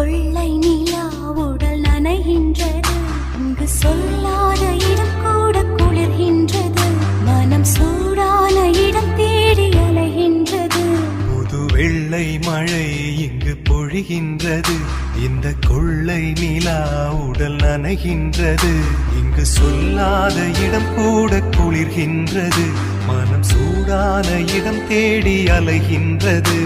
கொள்ளை நிலா உடல் நனைகின்றது. இங்கு சொல்லாத இடம் கூட குளிர்கின்றது. மனம் சூடான இடம் தேடி அலைகின்றது. புது வெள்ளை மழை இங்கு பொழிகின்றது. இந்த கொள்ளை நிலா உடல் நனைகின்றது. இங்கு சொல்லாத இடம் கூட குளிர்கின்றது. மனம் சூடான இடம் தேடி அலைகின்றது.